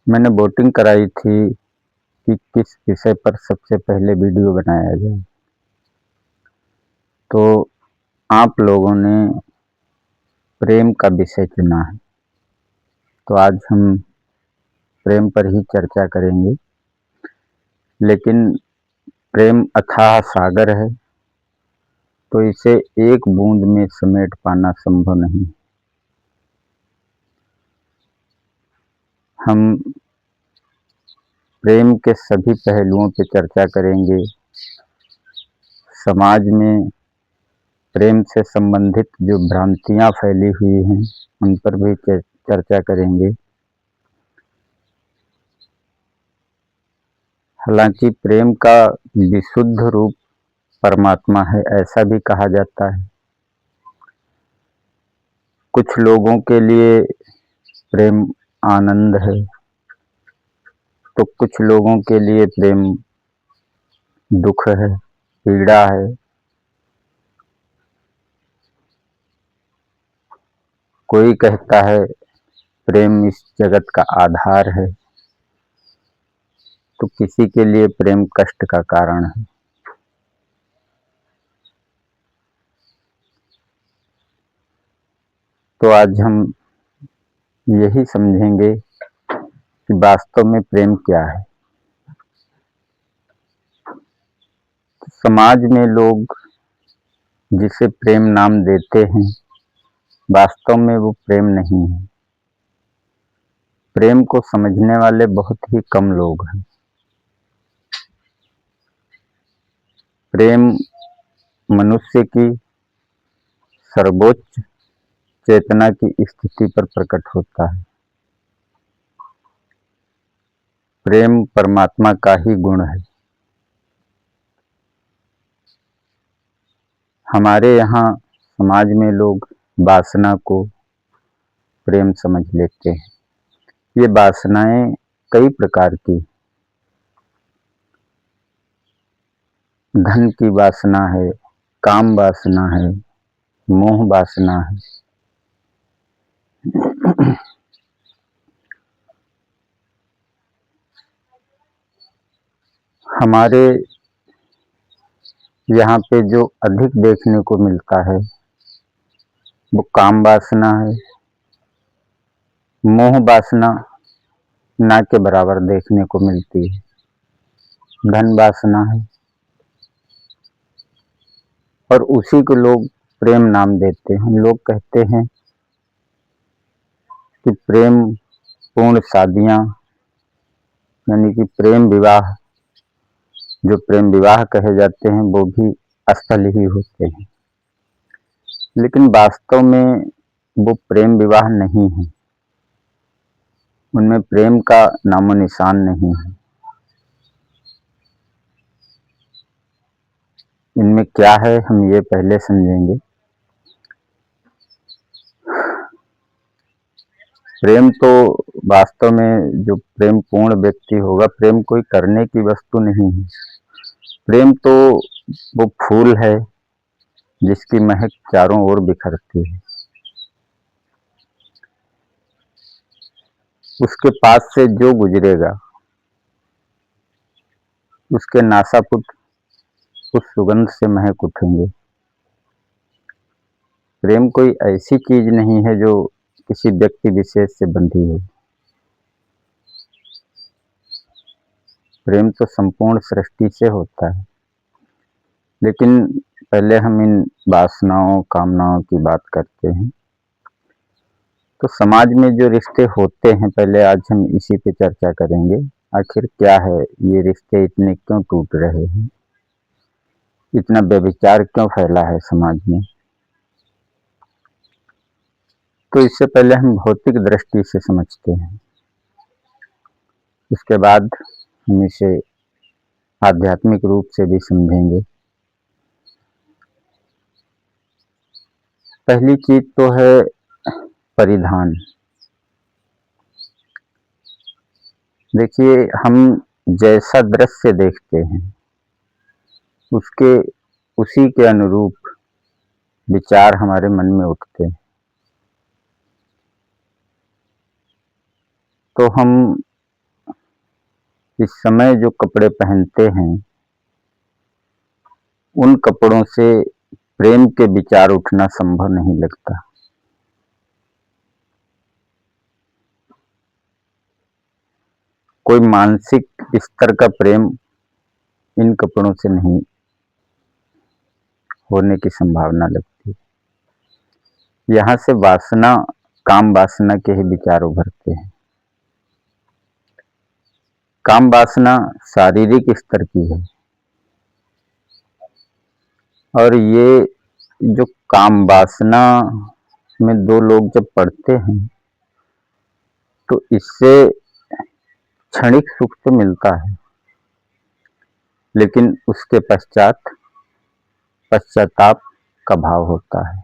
मैंने वोटिंग कराई थी कि किस विषय पर सबसे पहले वीडियो बनाया जाए, तो आप लोगों ने प्रेम का विषय चुना है। तो आज हम प्रेम पर ही चर्चा करेंगे, लेकिन प्रेम अथाह सागर है, तो इसे एक बूंद में समेट पाना संभव नहीं। हम प्रेम के सभी पहलुओं पर चर्चा करेंगे। समाज में प्रेम से संबंधित जो भ्रांतियां फैली हुई हैं, उन पर भी चर्चा करेंगे। हालांकि प्रेम का विशुद्ध रूप परमात्मा है, ऐसा भी कहा जाता है। कुछ लोगों के लिए प्रेम आनंद है, तो कुछ लोगों के लिए प्रेम दुख है, पीड़ा है। कोई कहता है प्रेम इस जगत का आधार है, तो किसी के लिए प्रेम कष्ट का कारण है। तो आज हम यही समझेंगे कि वास्तव में प्रेम क्या है। समाज में लोग जिसे प्रेम नाम देते हैं, वास्तव में वो प्रेम नहीं है। प्रेम को समझने वाले बहुत ही कम लोग हैं। प्रेम मनुष्य की सर्वोच्च चेतना की स्थिति पर प्रकट होता है। प्रेम परमात्मा का ही गुण है। हमारे यहाँ समाज में लोग वासना को प्रेम समझ लेते हैं। ये वासनाएं कई प्रकार की, धन की वासना है, काम वासना है, मोह वासना है। हमारे यहाँ पे जो अधिक देखने को मिलता है वो काम वासना है। मोह वासना ना के बराबर देखने को मिलती है। धन वासना है, और उसी को लोग प्रेम नाम देते हैं। लोग कहते हैं कि प्रेम पूर्ण शादियां, यानी कि प्रेम विवाह, जो प्रेम विवाह कहे जाते हैं, वो भी असफल ही होते हैं। लेकिन वास्तव में वो प्रेम विवाह नहीं है, उनमें प्रेम का नामो निशान नहीं है। इनमें क्या है, हम ये पहले समझेंगे। प्रेम तो वास्तव में जो प्रेम पूर्ण व्यक्ति होगा, प्रेम कोई करने की वस्तु नहीं है। प्रेम तो वो फूल है जिसकी महक चारों ओर बिखरती है। उसके पास से जो गुजरेगा उसके नासापुट उस सुगंध से महक उठेंगे। प्रेम कोई ऐसी चीज नहीं है जो किसी व्यक्ति विशेष से बंधी हो। प्रेम तो संपूर्ण सृष्टि से होता है। लेकिन पहले हम इन वासनाओं, कामनाओं की बात करते हैं। तो समाज में जो रिश्ते होते हैं, पहले आज हम इसी पे चर्चा करेंगे। आखिर क्या है, ये रिश्ते इतने क्यों टूट रहे हैं, इतना व्यभिचार क्यों फैला है समाज में। तो इससे पहले हम भौतिक दृष्टि से समझते हैं, उसके बाद हम इसे आध्यात्मिक रूप से भी समझेंगे। पहली चीज तो है परिधान। देखिए, हम जैसा दृश्य देखते हैं उसके उसी के अनुरूप विचार हमारे मन में उठते हैं। तो हम इस समय जो कपड़े पहनते हैं उन कपड़ों से प्रेम के विचार उठना संभव नहीं लगता। कोई मानसिक स्तर का प्रेम इन कपड़ों से नहीं होने की संभावना लगती। यहाँ से वासना, काम वासना के ही विचार उभरते हैं। काम वासना शारीरिक स्तर की है और ये जो काम वासना में दो लोग जब पड़ते हैं तो इससे क्षणिक सुख तो मिलता है, लेकिन उसके पश्चात पश्चाताप का भाव होता है।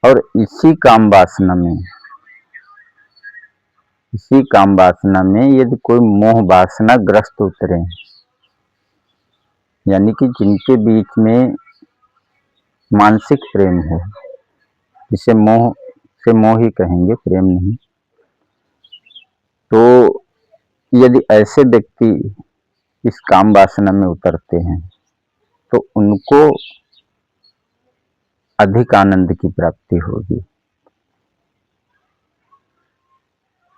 और इसी काम वासना में यदि कोई मोह वासना ग्रस्त उतरे, यानी कि जिनके बीच में मानसिक प्रेम हो, जिसे मोह ही कहेंगे, प्रेम नहीं, तो यदि ऐसे व्यक्ति इस काम वासना में उतरते हैं तो उनको अधिक आनंद की प्राप्ति होगी।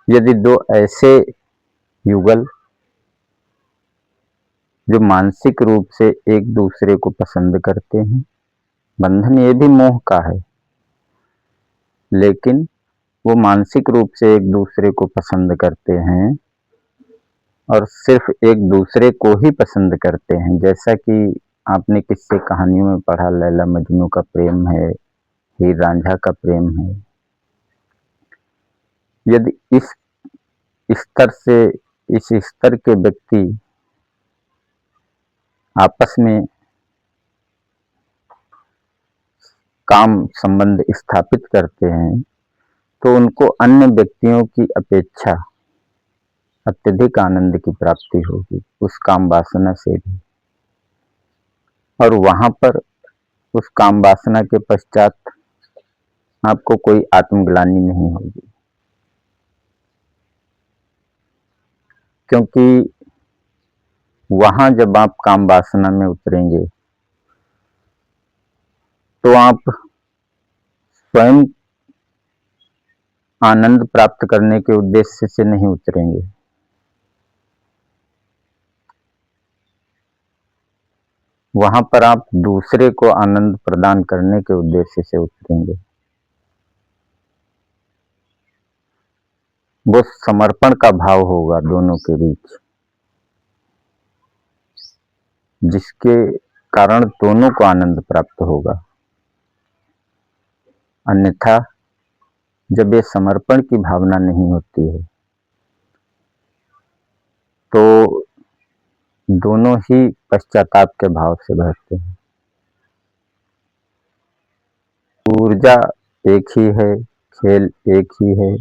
यदि दो ऐसे युगल जो मानसिक रूप से एक दूसरे को पसंद करते हैं, बंधन ये भी मोह का है, लेकिन वो मानसिक रूप से एक दूसरे को पसंद करते हैं और सिर्फ एक दूसरे को ही पसंद करते हैं। जैसा कि आपने किस्से कहानियों में पढ़ा, लैला मजनू का प्रेम है, हीर रांझा का प्रेम है। यदि इस स्तर के व्यक्ति आपस में काम संबंध स्थापित करते हैं तो उनको अन्य व्यक्तियों की अपेक्षा अत्यधिक आनंद की प्राप्ति होगी उस काम वासना से भी। और वहां पर उस काम वासना के पश्चात आपको कोई आत्मग्लानि नहीं होगी, क्योंकि वहां जब आप काम वासना में उतरेंगे तो आप स्वयं आनंद प्राप्त करने के उद्देश्य से नहीं उतरेंगे, वहां पर आप दूसरे को आनंद प्रदान करने के उद्देश्य से उतरेंगे। वो समर्पण का भाव होगा दोनों के बीच, जिसके कारण दोनों को आनंद प्राप्त होगा। अन्यथा जब ये समर्पण की भावना नहीं होती है तो दोनों ही पश्चाताप के भाव से भरते हैं। ऊर्जा एक ही है, खेल एक ही है,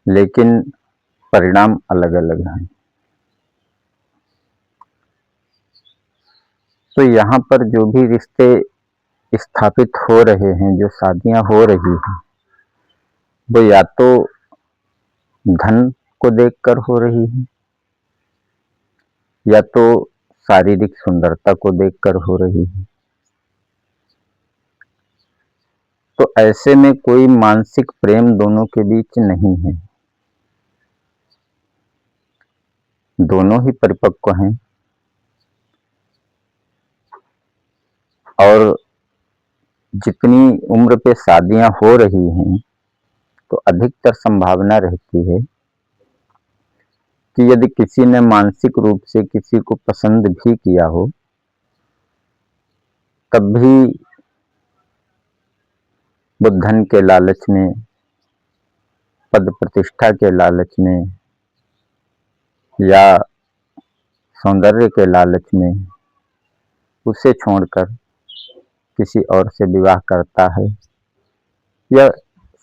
लेकिन परिणाम अलग अलग हैं। तो यहाँ पर जो भी रिश्ते स्थापित हो रहे हैं, जो शादियां हो रही हैं, वो या तो धन को देखकर हो रही है या तो शारीरिक सुंदरता को देखकर हो रही है। तो ऐसे में कोई मानसिक प्रेम दोनों के बीच नहीं है, दोनों ही परिपक्व हैं। और जितनी उम्र पे शादियां हो रही हैं तो अधिकतर संभावना रहती है कि यदि किसी ने मानसिक रूप से किसी को पसंद भी किया हो तब भी वो धन के लालच में, पद प्रतिष्ठा के लालच में या सौंदर्य के लालच में उसे छोड़कर किसी और से विवाह करता है या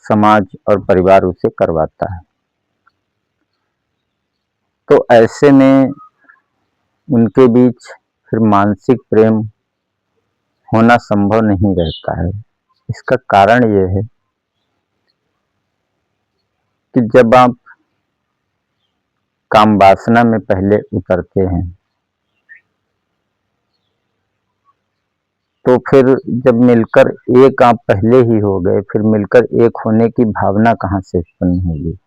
समाज और परिवार उसे करवाता है। तो ऐसे में उनके बीच फिर मानसिक प्रेम होना संभव नहीं रहता है। इसका कारण ये है कि जब आप काम वासना में पहले उतरते हैं तो फिर जब मिलकर एक आप पहले ही हो गए, फिर मिलकर एक होने की भावना कहाँ से उत्पन्न होगी?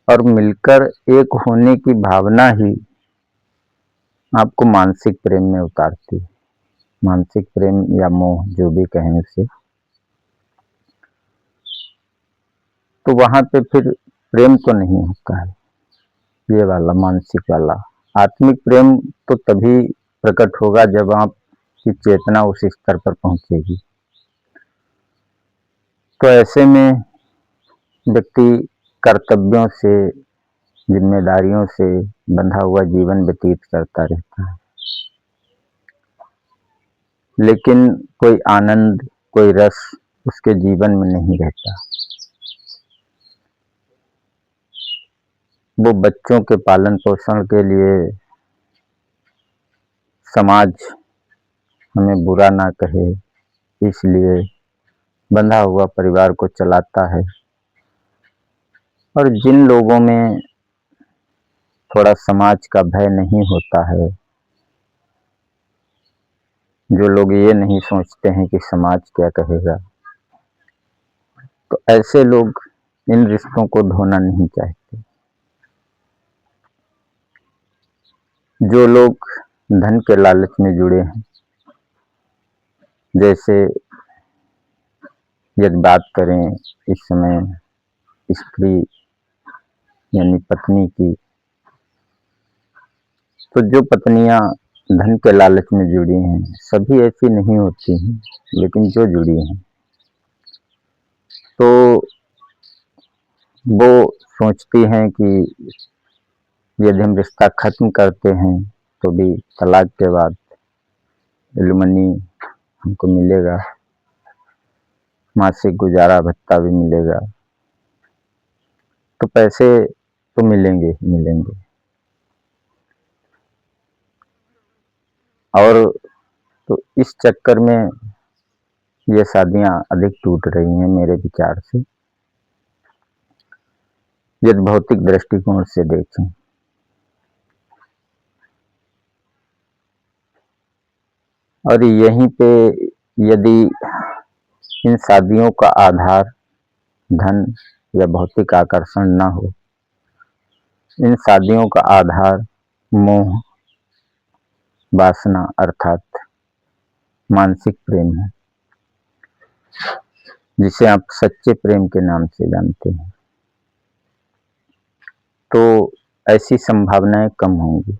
और मिलकर एक होने की भावना ही आपको मानसिक प्रेम में उतारती है। मानसिक प्रेम या मोह जो भी कहें उसे। तो वहां पे फिर प्रेम तो नहीं होता है, ये वाला मानसिक वाला। आत्मिक प्रेम तो तभी प्रकट होगा जब आपकी चेतना उस स्तर पर पहुंचेगी। तो ऐसे में व्यक्ति कर्तव्यों से, जिम्मेदारियों से बंधा हुआ जीवन व्यतीत करता रहता है, लेकिन कोई आनंद, कोई रस उसके जीवन में नहीं रहता। वो बच्चों के पालन पोषण के लिए समाज हमें बुरा ना कहे इसलिए बंधा हुआ परिवार को चलाता है। और जिन लोगों में थोड़ा समाज का भय नहीं होता है, जो लोग ये नहीं सोचते हैं कि समाज क्या कहेगा, तो ऐसे लोग इन रिश्तों को धोना नहीं चाहते। जो लोग धन के लालच में जुड़े हैं, जैसे यदि बात करें इस समय स्त्री यानी पत्नी की, तो जो पत्नियां धन के लालच में जुड़ी हैं, सभी ऐसी नहीं होती हैं, लेकिन जो जुड़ी हैं तो वो सोचती हैं कि यदि हम रिश्ता खत्म करते हैं तो भी तलाक के बाद एलुमनी हमको मिलेगा, मासिक गुजारा भत्ता भी मिलेगा, तो पैसे तो मिलेंगे ही मिलेंगे। और तो इस चक्कर में ये शादियां अधिक टूट रही हैं मेरे विचार से, यदि भौतिक दृष्टिकोण से देखें। और यहीं पे यदि इन शादियों का आधार धन या भौतिक आकर्षण ना हो, इन शादियों का आधार मोह, वासना अर्थात मानसिक प्रेम है, जिसे आप सच्चे प्रेम के नाम से जानते हैं, तो ऐसी संभावनाएं कम होंगी।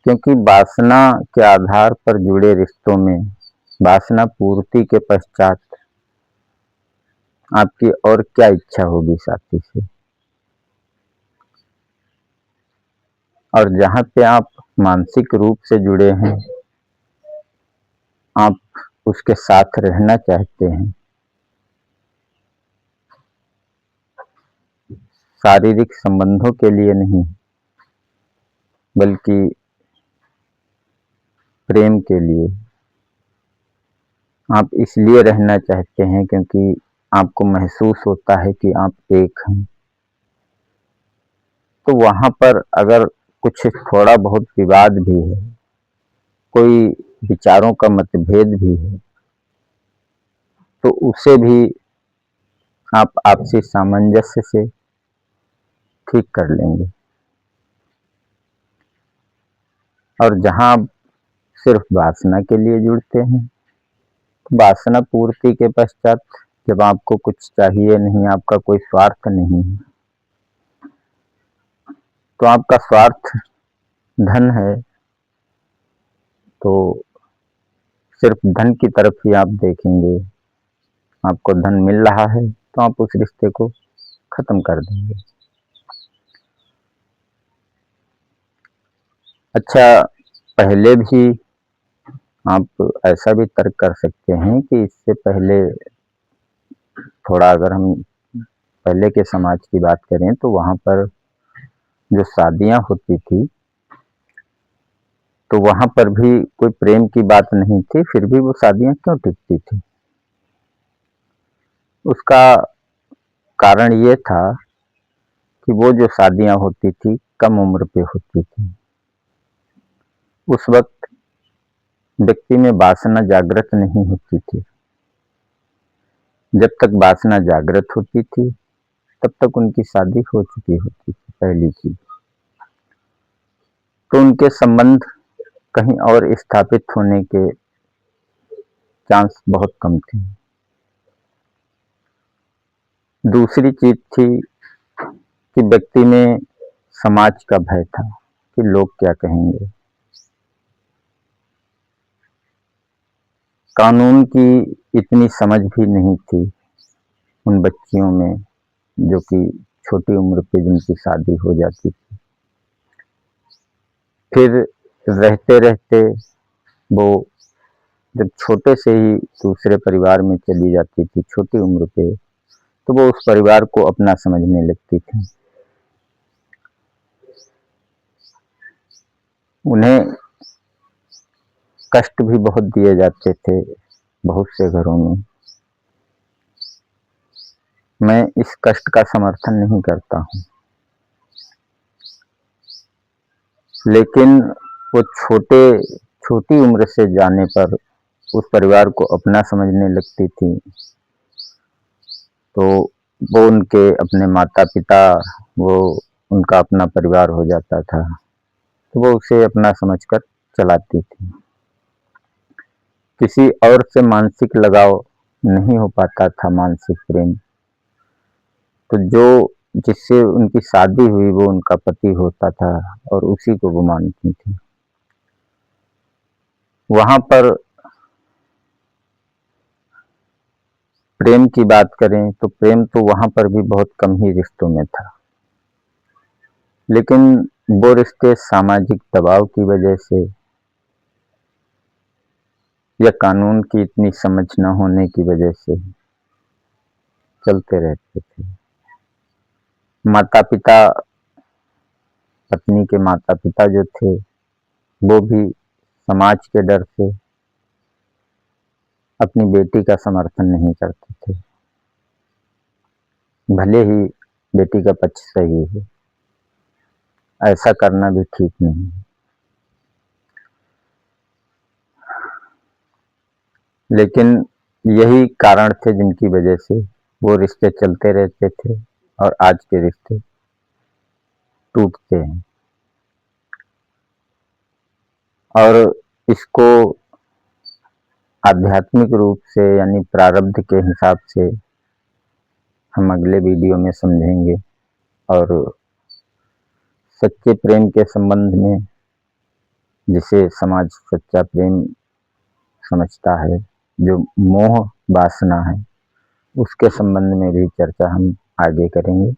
क्योंकि वासना के आधार पर जुड़े रिश्तों में वासना पूर्ति के पश्चात आपकी और क्या इच्छा होगी साथी से। और जहां पे आप मानसिक रूप से जुड़े हैं, आप उसके साथ रहना चाहते हैं, शारीरिक संबंधों के लिए नहीं बल्कि प्रेम के लिए। आप इसलिए रहना चाहते हैं क्योंकि आपको महसूस होता है कि आप एक हैं। तो वहां पर अगर कुछ थोड़ा बहुत विवाद भी है, कोई विचारों का मतभेद भी है, तो उसे भी आप आपसी सामंजस्य से ठीक कर लेंगे। और जहां आप सिर्फ वासना के लिए जुड़ते हैं, तो वासना पूर्ति के पश्चात जब आपको कुछ चाहिए नहीं, आपका कोई स्वार्थ नहीं है, तो आपका स्वार्थ धन है, तो सिर्फ धन की तरफ ही आप देखेंगे। आपको धन मिल रहा है तो आप उस रिश्ते को खत्म कर देंगे। अच्छा, पहले भी आप ऐसा भी तर्क कर सकते हैं कि इससे पहले थोड़ा अगर हम पहले के समाज की बात करें तो वहां पर जो शादियां होती थी, तो वहां पर भी कोई प्रेम की बात नहीं थी, फिर भी वो शादियां क्यों टिकती थी? उसका कारण ये था कि वो जो शादियां होती थी कम उम्र पे होती थी। उस वक्त व्यक्ति में वासना जागृत नहीं होती थी। जब तक वासना जागृत होती थी तब तक उनकी शादी हो चुकी होती थी पहली चीज। तो उनके संबंध कहीं और स्थापित होने के चांस बहुत कम थे। दूसरी चीज थी कि व्यक्ति में समाज का भय था कि लोग क्या कहेंगे। कानून की इतनी समझ भी नहीं थी उन बच्चियों में जो कि छोटी उम्र पे जिनकी शादी हो जाती थी। फिर रहते रहते वो जब छोटे से ही दूसरे परिवार में चली जाती थी छोटी उम्र पे, तो वो उस परिवार को अपना समझने लगती थी। उन्हें कष्ट भी बहुत दिए जाते थे बहुत से घरों में। मैं इस कष्ट का समर्थन नहीं करता हूँ, लेकिन वो छोटी उम्र से जाने पर उस परिवार को अपना समझने लगती थी, तो वो उनके अपने माता पिता, वो उनका अपना परिवार हो जाता था, तो वो उसे अपना समझकर चलाती थी। किसी और से मानसिक लगाव नहीं हो पाता था, मानसिक प्रेम। तो जो जिससे उनकी शादी हुई वो उनका पति होता था और उसी को वो मानती थी। वहां पर प्रेम की बात करें तो प्रेम तो वहां पर भी बहुत कम ही रिश्तों में था, लेकिन वो रिश्ते सामाजिक दबाव की वजह से या कानून की इतनी समझ न होने की वजह से चलते रहते थे। माता पिता, पत्नी के माता पिता जो थे वो भी समाज के डर से अपनी बेटी का समर्थन नहीं करते थे, भले ही बेटी का पक्ष सही है, ऐसा करना भी ठीक नहीं है। लेकिन यही कारण थे जिनकी वजह से वो रिश्ते चलते रहते थे और आज के रिश्ते टूटते हैं। और इसको आध्यात्मिक रूप से यानी प्रारब्ध के हिसाब से हम अगले वीडियो में समझेंगे। और सच्चे प्रेम के संबंध में, जिसे समाज सच्चा प्रेम समझता है, जो मोह वासना है, उसके संबंध में भी चर्चा हम आगे करेंगे।